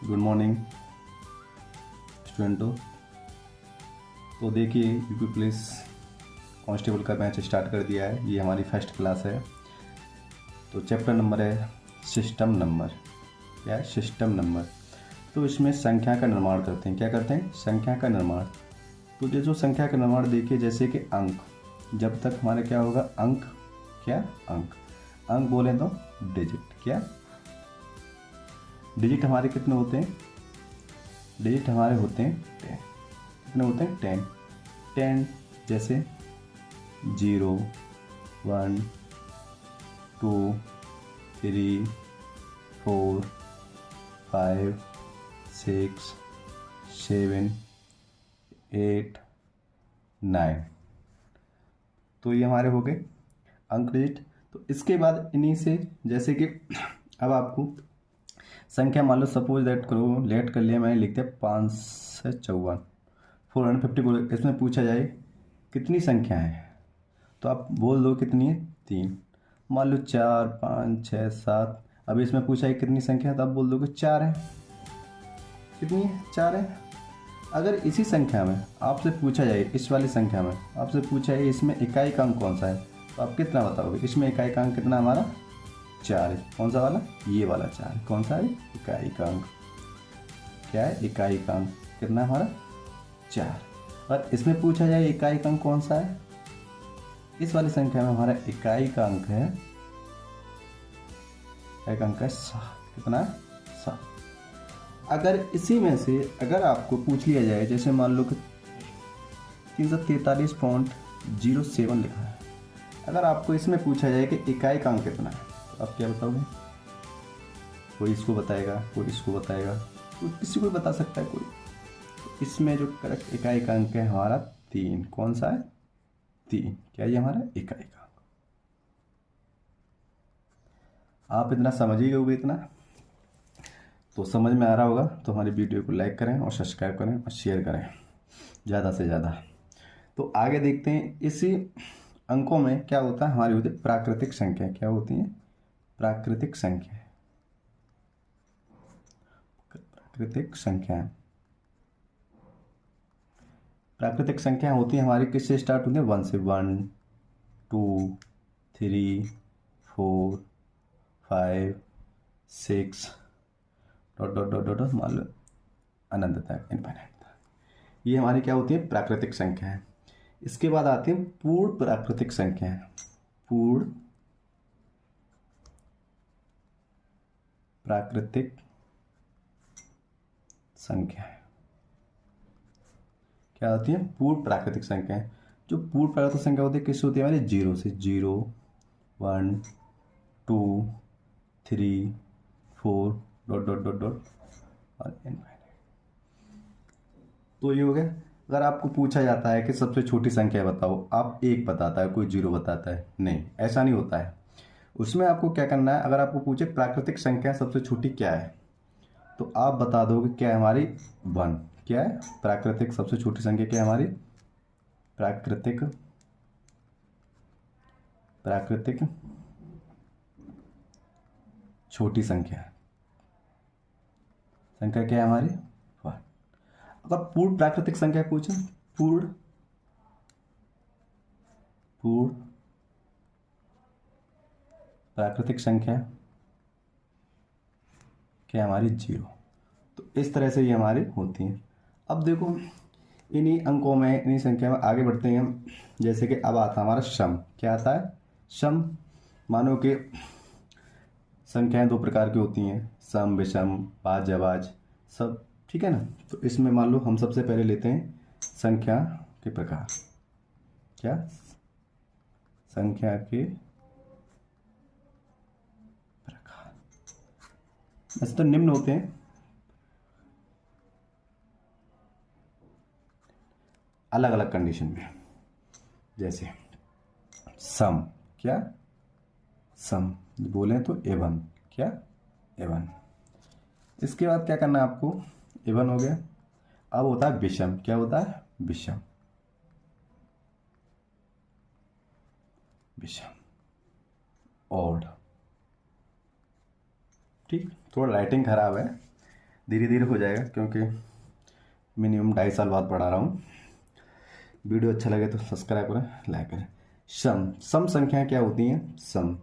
Good morning स्टूडेंटों। तो देखिए UP police constable का बैच स्टार्ट कर दिया है। ये हमारी फर्स्ट क्लास है। तो चैप्टर नंबर है सिस्टम नंबर। क्या है? System number. तो इसमें संख्या का निर्माण करते हैं। क्या करते हैं? संख्या का निर्माण। तो ये जो संख्या का निर्माण देखिए, जैसे कि अंक, जब तक हमारे क्या होगा? अंक। क्या? अंक। अंक बोले तो डिजिट। क्या? डिजिट हमारे कितने होते हैं? डिजिट हमारे होते हैं 10। कितने होते हैं? 10। 10 जैसे 0 1 2 3 4 5 6 7 8 9। तो ये हमारे हो गए अंक डिजिट। तो इसके बाद इन्हीं से, जैसे कि अब आपको संख्या मान लो, सपोज दैट करो, लेट कर लिया मैंने, लिख दिया 5 से 54 454। इसमें पूछा जाए कितनी संख्या है, तो आप बोल दो कितनी है? 3। मान लो 4 5 6 7। अब इसमें पूछा है कितनी संख्या है, तो आप बोल दोगे 4 है। कितनी है? 4 है। अगर इसी संख्या में आपसे पूछा जाए, इस वाली संख्या में आपसे पूछा है इसमें इकाई का अंक कौन सा है, तो आप कितना बताओगे? इसमें इकाई का अंक कितना हमारा? 4 है। कौन सा वाला? ये वाला 4। कौन सा है? इकाई का अंक। क्या है? इकाई का अंक कितना है हमारा? 4। और इसमें पूछा जाए इकाई का अंक कौन सा है, इस वाली संख्या में हमारा इकाई का अंक है, इकाई का अंक है 7। कितना? 7। अगर इसी में से अगर आपको पूछ लिया जाए, जैसे मान लो कि 343.07 लिखा है, अगर आपको इसमें पूछा जाए कि इकाई का अंक कितना है, तो आप क्या बताओगे? कोई इसको बताएगा, कोई इसको बताएगा, कोई किसी को बता सकता है कोई। तो इसमें जो करेक्ट इकाई का अंक है हमारा 3। कौन सा है? 3। क्या ये हमारा इकाई का अंक? आप इतना समझ ही गए इतना, तो समझ में आ रहा होगा। तो हमारी वीडियो को लाइक करें और सब्सक्राइब करें और शेयर करें ज़्यादा से ज़्यादा। तो आगे देखते हैं, इसी अंकों में क्या होता है? हमारी होती है प्राकृतिक संख्या। क्या होती है? प्राकृतिक संख्या। प्राकृतिक संख्या। प्राकृतिक संख्या होती है हमारी, किससे स्टार्ट होती है? 1 से। 1 2 3 4 5 6 डॉट डॉट डॉट डॉट मान लो अनंत तक, इनफाइनाइट तक। ये हमारी क्या होती है? प्राकृतिक संख्या है। इसके बाद आती है पूर्ण प्राकृतिक संख्या। पूर्ण प्राकृतिक संख्या क्या होती है? पूर्ण प्राकृतिक संख्या। जो पूर्ण प्राकृतिक संख्या होती है किससे होती है? हमारी 0 से। 0 1 2 3 4 डॉट डॉट डॉट डॉट और इनफाइनाइट। तो ये हो गया। अगर आपको पूछा जाता है कि सबसे छोटी संख्या बताओ, आप 1 बताता है, कोई 0 बताता है, नहीं, ऐसा नहीं होता है। उसमें आपको क्या करना है, अगर आपको पूछे प्राकृतिक संख्या सबसे छोटी क्या है, तो आप बता दोगे क्या है हमारी? 1। क्या है? प्राकृतिक सबसे छोटी संख्या क्या है हमारी? प्राकृतिक प्राकृतिक छोटी संख्या। संख्या क्या है हमारी? 1। अगर पूर्ण प्राकृतिक संख्या पूछे, पूर्ण पूर्ण प्राकृतिक संख्या क्या है हमारी? 0। तो इस तरह से ये हमारी होती हैं। अब देखो, इन्हीं अंकों में, इन्हीं संख्या में आगे बढ़ते हैं हम। जैसे कि अब आता है हमारा सम। क्या आता है? सम। मानो कि संख्याएं 2 प्रकार की होती हैं, सम विषम भाज्य अभाज्य सब, ठीक है ना। तो इसमें मान लो हम सबसे पहले लेते हैं संख्या के प्रकार। क्या? संख्या के प्रकार। वैसे तो निम्न होते हैं, अलग अलग कंडीशन में। जैसे सम। क्या? सम बोले तो एवन। क्या? एवन। इसके बाद क्या करना है आपको? एवन हो गया। अब होता है विषम। क्या होता है? विषम। विषम ऑड। ठीक, थोड़ा राइटिंग खराब है धीरे धीरे हो जाएगा, क्योंकि मिनिमम 2.5 साल बाद पढ़ा रहा हूँ। वीडियो अच्छा लगे तो सब्सक्राइब करें, लाइक करें। सम संख्याएं क्या होती हैं? सम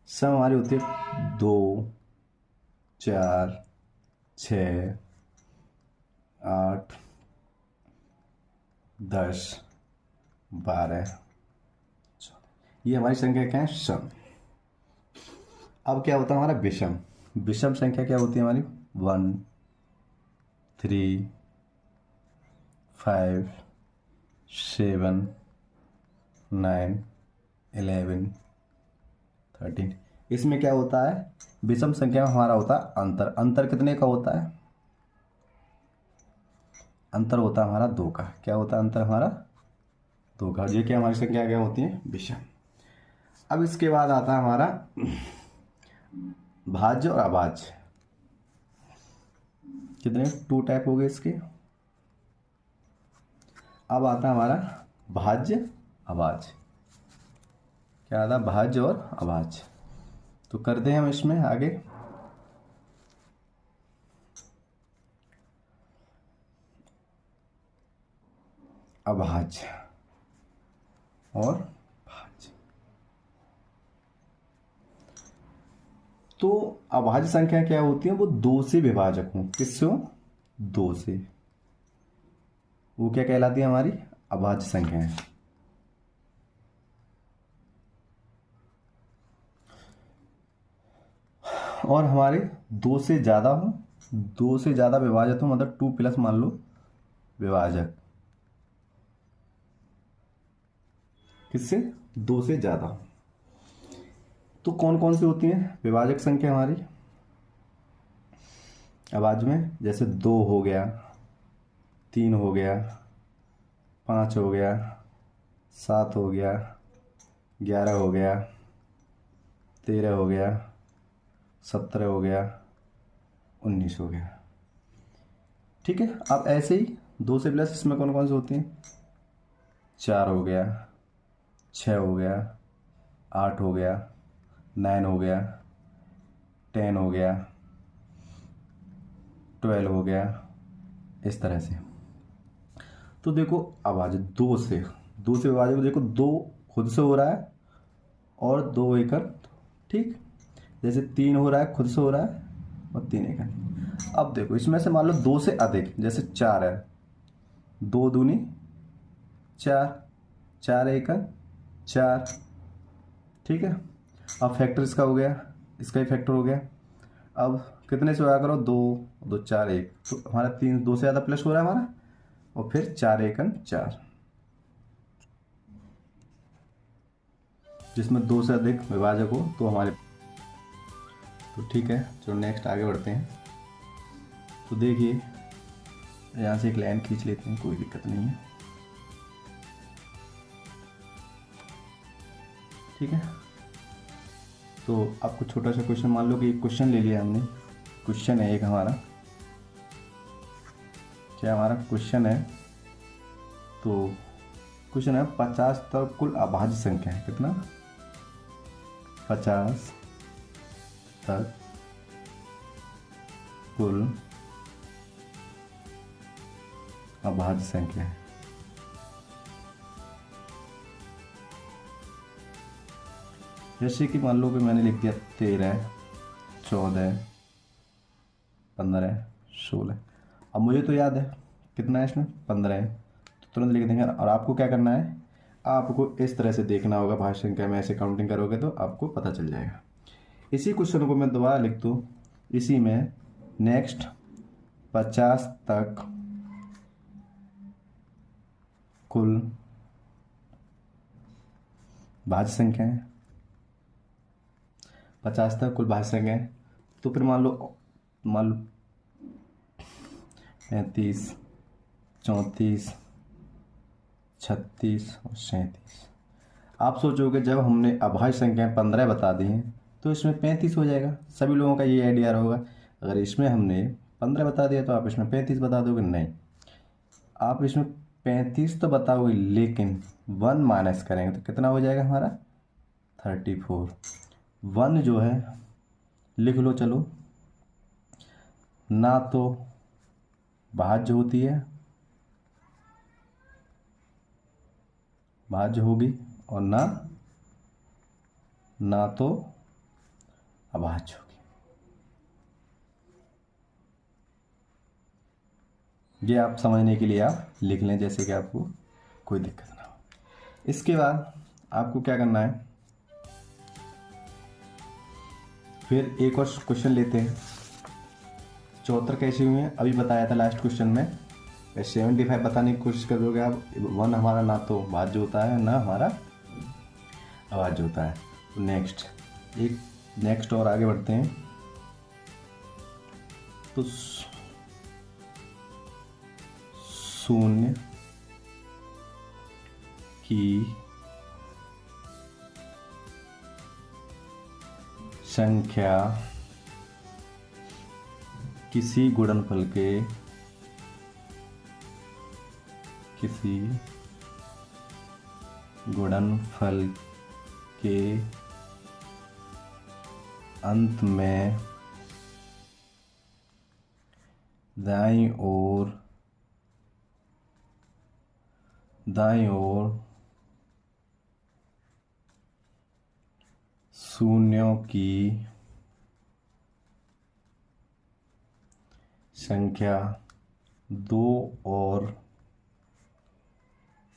हमारी होती है 2, 4, 6, 8, 10, 12, 14। ये हमारी संख्या क्या है? सम। अब क्या होता है हमारा विषम? विषम संख्या क्या होती है हमारी? 1, 3, 5, 7, 9, 11, 13। इसमें क्या होता है? विषम संख्या में हमारा होता है अंतर। अंतर कितने का होता है? अंतर होता है हमारा 2 का। क्या होता है अंतर हमारा? 2 का। ये क्या हमारी संख्या क्या होती है? विषम। अब इसके बाद आता है हमारा भाज्य और अभाज्य। कितने 2 टाइप हो गए इसके। अब आता है हमारा भाज्य अभाज्य। क्या आता है? भाज्य और अभाज्य। तो करते हैं हम इसमें आगे। अभाज्य और भाज्य। तो अभाज्य संख्या क्या होती है? वो 2 से विभाजक हो। किससे हो? 2 से। वो क्या कहलाती है? हमारी अभाज्य संख्या है। और हमारे 2 से ज़्यादा हो, 2 से ज़्यादा विभाजक हो, मतलब 2 प्लस मान लो विभाजक। किससे? 2 से ज़्यादा। तो कौन कौन सी होती हैं विभाजक संख्या हमारी अभाज्य में? जैसे 2 हो गया, 3 हो गया, 5 हो गया, 7 हो गया, 11 हो गया, 13 हो गया, 17 हो गया, 19 हो गया। ठीक है। अब ऐसे ही 2 से प्लस इसमें कौन कौन से होती हैं? 4 हो गया, 6 हो गया, 8 हो गया, 9 हो गया, 10 हो गया, 12 हो गया, इस तरह से। तो देखो अभाज्य 2 से विभाजक। देखो 2 खुद से हो रहा है और 2 एकड़। ठीक। जैसे 3 हो रहा है, खुद से हो रहा है, और 3 एकड़। अब देखो इसमें से मान लो 2 से अधिक, जैसे 4 है, 2 दूनी 4, 4 एकड़ 4। ठीक है। अब फैक्टर इसका हो गया, इसका ही फैक्टर हो गया। अब कितने से होगा करो? 2, 2, 4, 1। तो हमारा 3, 2 से ज़्यादा प्लस हो रहा है हमारा, और फिर 4 एकड़ 4, जिसमें 2 से अधिक विभाजक हो तो हमारे। तो ठीक है, चलो नेक्स्ट आगे बढ़ते हैं। तो देखिए यहाँ से एक लाइन खींच लेते हैं, कोई दिक्कत नहीं है। ठीक है। तो आपको छोटा सा क्वेश्चन, मान लो कि एक क्वेश्चन ले लिया हमने। क्वेश्चन है एक हमारा, क्या हमारा क्वेश्चन है? तो क्वेश्चन है 50 तक कुल अभाज्य संख्या है। कितना? 50 तक कुल अभाज्य संख्या है। जैसे कि मान लो कि मैंने लिख दिया 13, 14, 15, 16। अब मुझे तो याद है कितना है इसमें, 15 है, तो तुरंत लिख देंगे। और आपको क्या करना है? आपको इस तरह से देखना होगा भाज्य संख्या में, ऐसे काउंटिंग करोगे तो आपको पता चल जाएगा। इसी क्वेश्चन को मैं दोबारा लिख दूँ, इसी में नेक्स्ट 50 तक कुल भाज्य संख्या है। 50 तक कुल भाज्य संख्या है। तो फिर मान लो 35, 34, 36 और 37। आप सोचोगे जब हमने अभाज्य संख्या 15 बता दी हैं तो इसमें 35 हो जाएगा। सभी लोगों का ये आइडिया होगा, अगर इसमें हमने 15 बता दिया तो आप इसमें 35 बता दोगे। नहीं, आप इसमें 35 तो बताओगे, लेकिन 1 माइनस करेंगे तो कितना हो जाएगा हमारा? 34। 1 जो है लिख लो, चलो ना तो भाज्य होती है, भाज्य होगी, और ना तो अभाज्य होगी। ये आप समझने के लिए आप लिख लें, जैसे कि आपको कोई दिक्कत ना हो। इसके बाद आपको क्या करना है, फिर एक और क्वेश्चन लेते हैं। 74 कैसे हुए हैं अभी बताया था लास्ट क्वेश्चन में। 75 बताने की कोशिश करोगे आप, 1 हमारा ना तो भाज्य होता है ना हमारा अभाज्य होता है। तो नेक्स्ट और आगे बढ़ते हैं। तो शून्य की संख्या किसी गुणनफल के अंत में दाईं ओर शून्यों की संख्या 2 और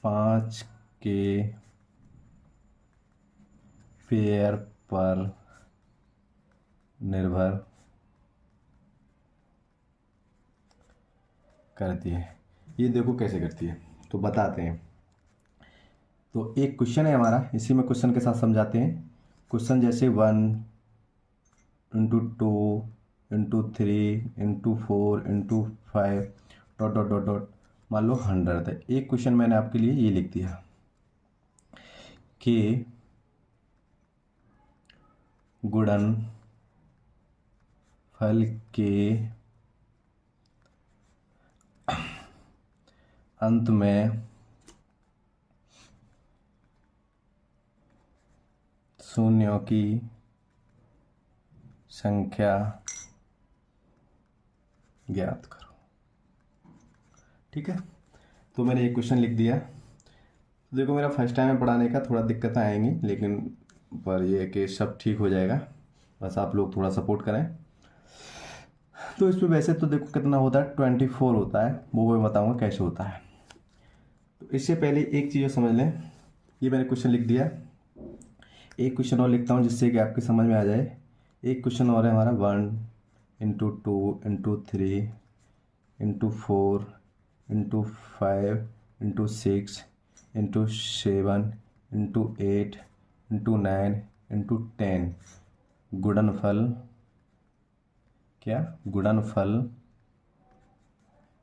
5 के पेयर पर निर्भर करती है। ये देखो कैसे करती है, तो बताते हैं। तो एक क्वेश्चन है हमारा, इसी में क्वेश्चन के साथ समझाते हैं। क्वेश्चन जैसे 1 × 2 × 3 × 4 × 5 ... मान लो 100 है। एक क्वेश्चन मैंने आपके लिए ये लिख दिया कि गुणनफल के अंत में शून्यों की संख्या ज्ञात करो। ठीक है, तो मैंने एक क्वेश्चन लिख दिया। तो देखो मेरा फर्स्ट टाइम है पढ़ाने का, थोड़ा दिक्कतें आएंगी, लेकिन पर ये है कि सब ठीक हो जाएगा, बस आप लोग थोड़ा सपोर्ट करें। तो इसमें वैसे तो देखो कितना होता है, 24 होता है, वो मैं बताऊंगा कैसे होता है। तो इससे पहले एक चीज़ समझ लें, ये मैंने क्वेश्चन लिख दिया। एक क्वेश्चन और लिखता हूँ जिससे कि आपकी समझ में आ जाए। एक क्वेश्चन और है हमारा 1 × 2 × 3 × 4 × 5 × 6 × 7 × 8 × 9 × 10 गुणनफल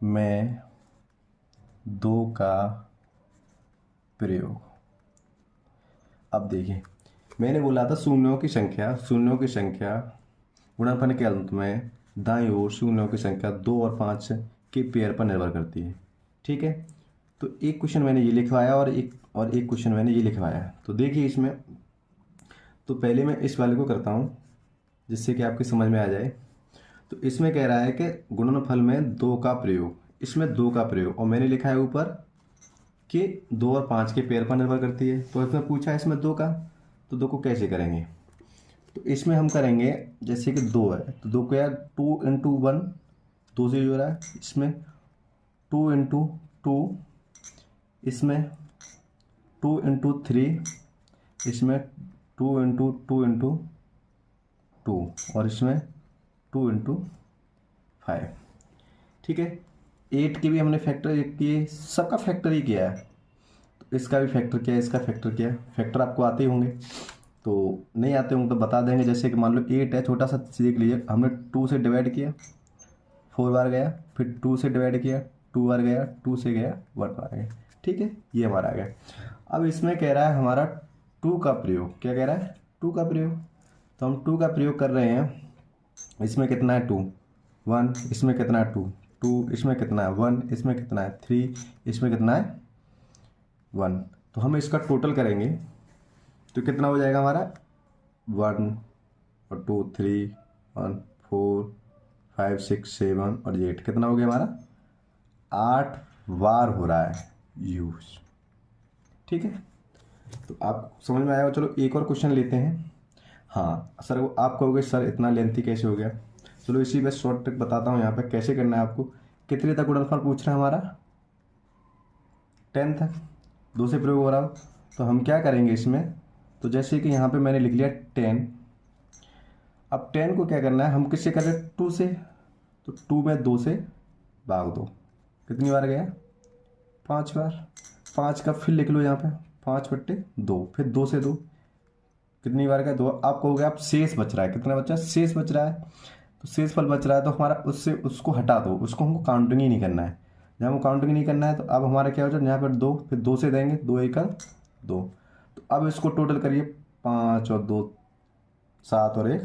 में 2 का प्रयोग। अब देखिए, मैंने बोला था शून्यों की संख्या गुणनफल के अंत में दाईं ओर शून्यों की संख्या 2 और 5 के पेयर पर निर्भर करती है। ठीक है, तो एक क्वेश्चन मैंने ये लिखवाया और एक क्वेश्चन मैंने ये लिखवाया। तो देखिए इसमें, तो पहले मैं इस वाले को करता हूँ जिससे कि आपकी समझ में आ जाए। तो इसमें कह रहा है कि गुणनफल में 2 का प्रयोग, इसमें 2 का प्रयोग, और मैंने लिखा है ऊपर कि 2 और 5 के पेयर पर निर्भर करती है। तो इसमें पूछा है इसमें 2 का, तो 2 को कैसे करेंगे। तो इसमें हम करेंगे जैसे कि 2 है, तो 2 को यार 2 × 1 2 से हो रहा है, इसमें 2 × 2, इसमें 2 × 3, इसमें 2 × 2 × 2, और इसमें 2 × 5। ठीक है, 8 की भी हमने फैक्टर किए, सबका फैक्टर ही किया है। तो इसका भी फैक्टर किया, इसका फैक्टर किया। फैक्टर आपको आते होंगे, तो नहीं आते होंगे तो बता देंगे। जैसे कि मान लो 8 है, छोटा सा देख लीजिए, हमने 2 से डिवाइड किया 4 बार गया, फिर 2 से डिवाइड किया 2 बार गया, 2 से गया 1 बार गया। ठीक है, ये हमारा आ गया। अब इसमें कह रहा है हमारा 2 का प्रयोग। क्या कह रहा है, 2 का प्रयोग। तो हम 2 का प्रयोग कर रहे हैं। इसमें कितना है 2 1, इसमें कितना है 2 2, इसमें कितना है 1, इसमें कितना है 3, इसमें कितना है 1। तो हम इसका टोटल करेंगे तो कितना हो जाएगा हमारा 1 और 2 3 1 4 5 6 7 और 8 कितना हो गया हमारा 8 बार हो रहा है यूज। ठीक है, तो आप समझ में आया हो। चलो एक और क्वेश्चन लेते हैं। हाँ सर, वो आप कहोगे सर इतना लेंथी कैसे हो गया। चलो इसी पे शॉर्ट ट्रिक बताता हूँ यहाँ पे कैसे करना है आपको। कितने तक गुणनफल पूछ रहा है हमारा 10 तक, 2 से प्रयोग हो रहा हो। तो हम क्या करेंगे इसमें, तो जैसे कि यहाँ पे मैंने लिख लिया 10। अब 10 को क्या करना है, हम किससे कर रहे हैं 2 से, तो 2 में 2 से भाग दो, कितनी बार गया 5 बार। 5 का फिर लिख लो यहाँ पे 5/2, फिर 2 से 2 कितनी बार गया 2। आप कहोगे आप शेष बच रहा है, कितना बचा है शेष बच रहा है, तो शेष फल बच रहा है तो हमारा उससे उसको हटा दो, उसको हमको काउंटिंग ही नहीं करना है। जब हमको काउंटिंग नहीं करना है तो अब हमारा क्या हो जाए यहाँ पर 2, फिर 2 से देंगे 2 1 2। तो अब इसको टोटल करिए 5 और 2 7 और 1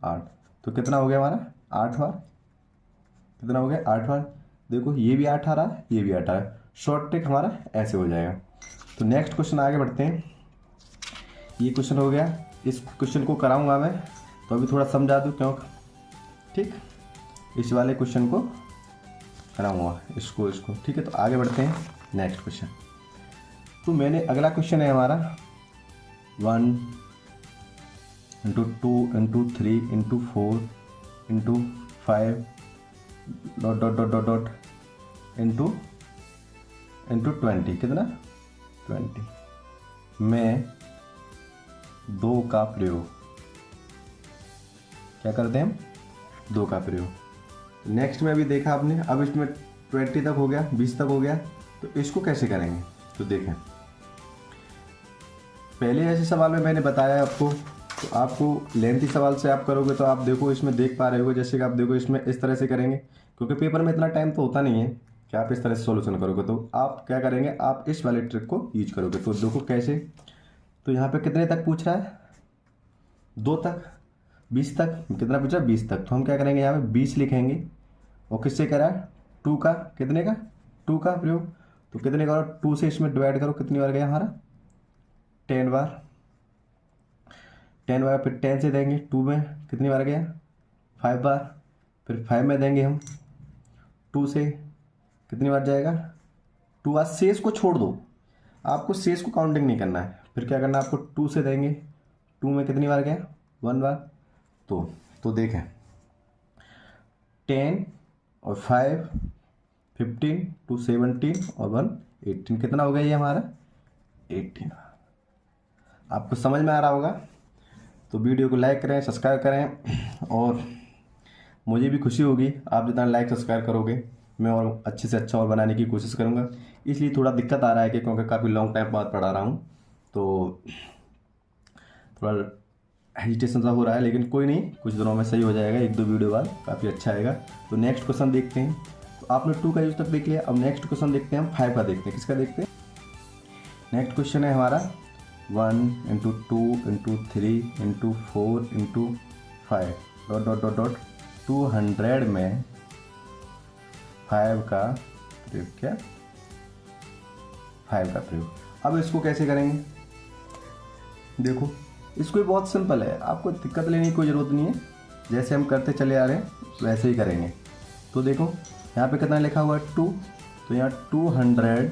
8, तो कितना हो गया हमारा 8 बार। कितना हो गया 8 बार। देखो ये भी 8 आ रहा है, ये भी 8 आ रहा है। शॉर्ट ट्रिक हमारा ऐसे हो जाएगा। तो नेक्स्ट क्वेश्चन आगे बढ़ते हैं। ये क्वेश्चन हो गया, इस क्वेश्चन को कराऊंगा मैं, तो अभी थोड़ा समझा दूँ क्यों। ठीक, इस वाले क्वेश्चन को कराऊंगा इसको। ठीक है, तो आगे बढ़ते हैं नेक्स्ट क्वेश्चन। तो मैंने अगला क्वेश्चन है हमारा 1 × 2 × 3 × 4 × 5 ... इंटू 20, कितना 20 में 2 का प्रयोग। क्या करते हैं हम 2 का प्रयोग। नेक्स्ट में अभी देखा आपने, अब इसमें 20 तक हो गया, 20 तक हो गया, तो इसको कैसे करेंगे। तो देखें, पहले ऐसे सवाल में मैंने बताया आपको, तो आपको लेंथी सवाल से आप करोगे तो आप देखो इसमें देख पा रहे हो, जैसे कि आप देखो इसमें इस तरह से करेंगे, क्योंकि पेपर में इतना टाइम तो होता नहीं है कि आप इस तरह से सॉल्यूशन करोगे। तो आप क्या करेंगे, आप इस वाले ट्रिक को यूज करोगे। तो देखो कैसे, तो यहाँ पे कितने तक पूछ रहा है 2 तक, 20 तक, कितना पूछा 20 तक। तो हम क्या करेंगे यहाँ पे 20 लिखेंगे, और किससे करा 2 का, कितने का 2 का प्रयोग। तो कितने का 2 से इसमें डिवाइड करो, कितनी बार गया हमारा 10 बार। 10 बार, फिर 10 से देंगे 2 में कितनी बार गया 5 बार, फिर 5 में देंगे हम 2 से कितनी बार जाएगा 2 बार। शेष को छोड़ दो, आपको शेष को काउंटिंग नहीं करना है। फिर क्या करना है आपको 2 से देंगे, 2 में कितनी बार गया 1 बार। तो देखें 10 और 5 15 2 17 और 1 18, कितना हो गया ये हमारा 18। आपको समझ में आ रहा होगा। तो वीडियो को लाइक करें, सब्सक्राइब करें, और मुझे भी खुशी होगी आप जितना लाइक सब्सक्राइब करोगे, मैं और अच्छे से अच्छा और बनाने की कोशिश करूँगा। इसलिए थोड़ा दिक्कत आ रहा है कि क्योंकि काफ़ी लॉन्ग टाइम बाद पढ़ा रहा हूँ, तो थोड़ा हेजिटेशन सा हो रहा है, लेकिन कोई नहीं, कुछ दिनों में सही हो जाएगा। 1-2 वीडियो बाद काफ़ी अच्छा आएगा। तो नेक्स्ट क्वेश्चन देखते हैं। तो आपने 2 का यूज तक देख लिया, अब नेक्स्ट क्वेश्चन देखते हैं हम 5 का देखते हैं। किसका देखते हैं, नेक्स्ट क्वेश्चन है हमारा 1 × 2 × 3 × 4 × 5 ... 200 में 5 का प्रयोग। क्या 5 का प्रयोग। अब इसको कैसे करेंगे, देखो इसको भी बहुत सिंपल है, आपको दिक्कत लेने की कोई ज़रूरत नहीं है। जैसे हम करते चले आ रहे हैं वैसे ही करेंगे। तो देखो यहाँ पे कितना लिखा हुआ है 2, तो यहाँ 200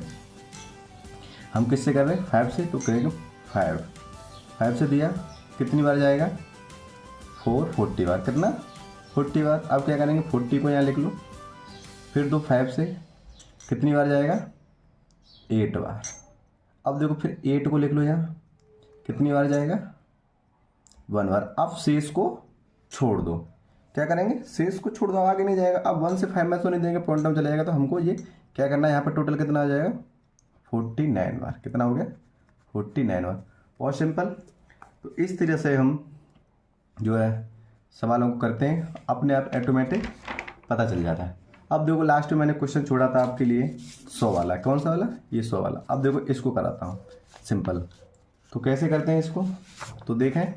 हम किससे कर रहे हैं 5 से, तो करेंगे 5 से दिया कितनी बार जाएगा 40 बार, कितना 40 बार। अब क्या करेंगे 40 को यहाँ लिख लो, फिर दो 5 से कितनी बार जाएगा 8 बार। अब देखो फिर 8 को लिख लो यहाँ, कितनी बार जाएगा 1 बार। अब शेष को छोड़ दो, क्या करेंगे शेष को छोड़ दो, आगे नहीं जाएगा। अब 1 से 5 में तो नहीं देंगे, पॉइंट में चला जाएगा। तो हमको ये क्या करना है, यहाँ पर टोटल कितना आ जाएगा 49 बार। कितना हो गया 49 बार। बहुत सिंपल। तो इस तरह से हम जो है सवालों को करते हैं, अपने आप ऑटोमेटिक पता चल जाता है। अब देखो लास्ट में मैंने क्वेश्चन छोड़ा था आपके लिए 100 वाला। कौन सा वाला, ये 100 वाला। अब देखो इसको कराता हूँ सिंपल। तो कैसे करते हैं इसको, तो देखें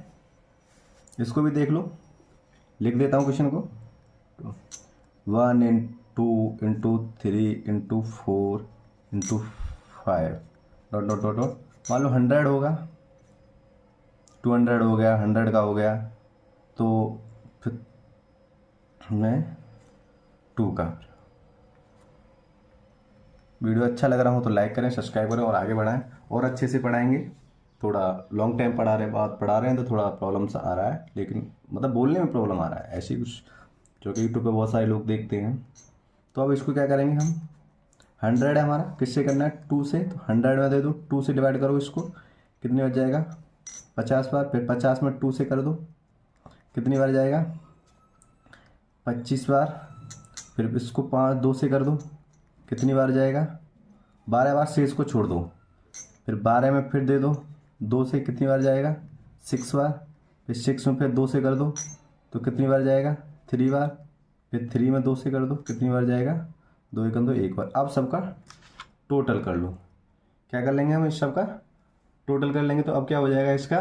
इसको भी देख लो, लिख देता हूँ क्वेश्चन को। 1 × 2 × 3 × 4 × 5 ... मान लो 100 होगा, 200 हो गया, 100 का हो गया। तो फिर मैं 2 का। वीडियो अच्छा लग रहा हो तो लाइक करें, सब्सक्राइब करें और आगे बढ़ाएं और अच्छे से पढ़ाएंगे। थोड़ा लॉन्ग टाइम पढ़ा रहे हैं तो थोड़ा प्रॉब्लम सा आ रहा है, लेकिन मतलब बोलने में प्रॉब्लम आ रहा है ऐसी कुछ, जो कि यूट्यूब पे बहुत सारे लोग देखते हैं। तो अब इसको क्या करेंगे हम, 100 है हमारा, किससे करना है 2 से, तो 100 में दे दो, 2 से डिवाइड करो इसको, कितनी बार जाएगा 50 बार, फिर 50 में 2 से कर दो, कितनी बार जाएगा 25 बार, फिर इसको 2 से कर दो, कितनी बार जाएगा 12 बार, से इसको छोड़ दो, फिर 12 में फिर दे दो 2 से, कितनी बार जाएगा 6 बार, फिर 6 में फिर 2 से कर दो तो कितनी बार जाएगा 3 बार, फिर 3 में 2 से कर दो, कितनी बार जाएगा 2 1 2 1 बार। अब सबका टोटल कर लो, क्या कर लेंगे हम, इस सबका टोटल कर लेंगे। तो अब क्या हो जाएगा, इसका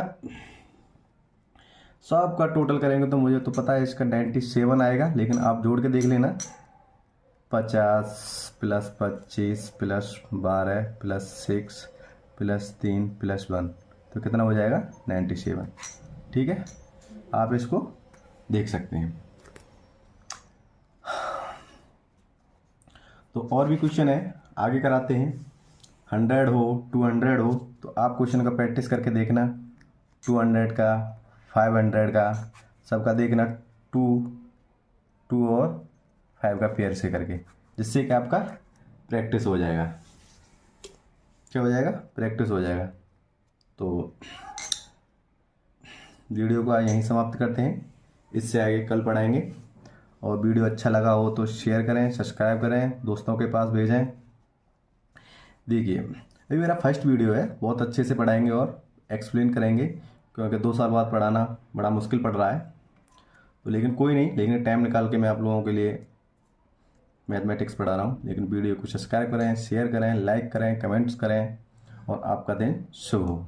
सबका टोटल करेंगे तो मुझे तो पता है इसका 97 आएगा, लेकिन आप जोड़ के देख लेना, 50 plus 25 plus 12 plus 6 plus 3 plus 1, तो कितना हो जाएगा 97। ठीक है, आप इसको देख सकते हैं। तो और भी क्वेश्चन है, आगे कराते हैं। 100 हो 200 हो तो आप क्वेश्चन का प्रैक्टिस करके देखना, 200 का 500 का सबका देखना, 2 और 5 का पेयर से करके, जिससे कि आपका प्रैक्टिस हो जाएगा। क्या हो जाएगा, प्रैक्टिस हो जाएगा। तो वीडियो को यहीं समाप्त करते हैं, इससे आगे कल पढ़ाएंगे। और वीडियो अच्छा लगा हो तो शेयर करें, सब्सक्राइब करें, दोस्तों के पास भेजें। देखिए अभी मेरा फर्स्ट वीडियो है, बहुत अच्छे से पढ़ाएंगे और एक्सप्लेन करेंगे, क्योंकि 2 साल बाद पढ़ाना बड़ा मुश्किल पड़ रहा है। तो लेकिन कोई नहीं, लेकिन टाइम निकाल के मैं आप लोगों के लिए मैथमेटिक्स पढ़ा रहा हूँ। लेकिन वीडियो को सब्सक्राइब करें, शेयर करें, लाइक करें, कमेंट्स करें और आपका दिन शुभ हो।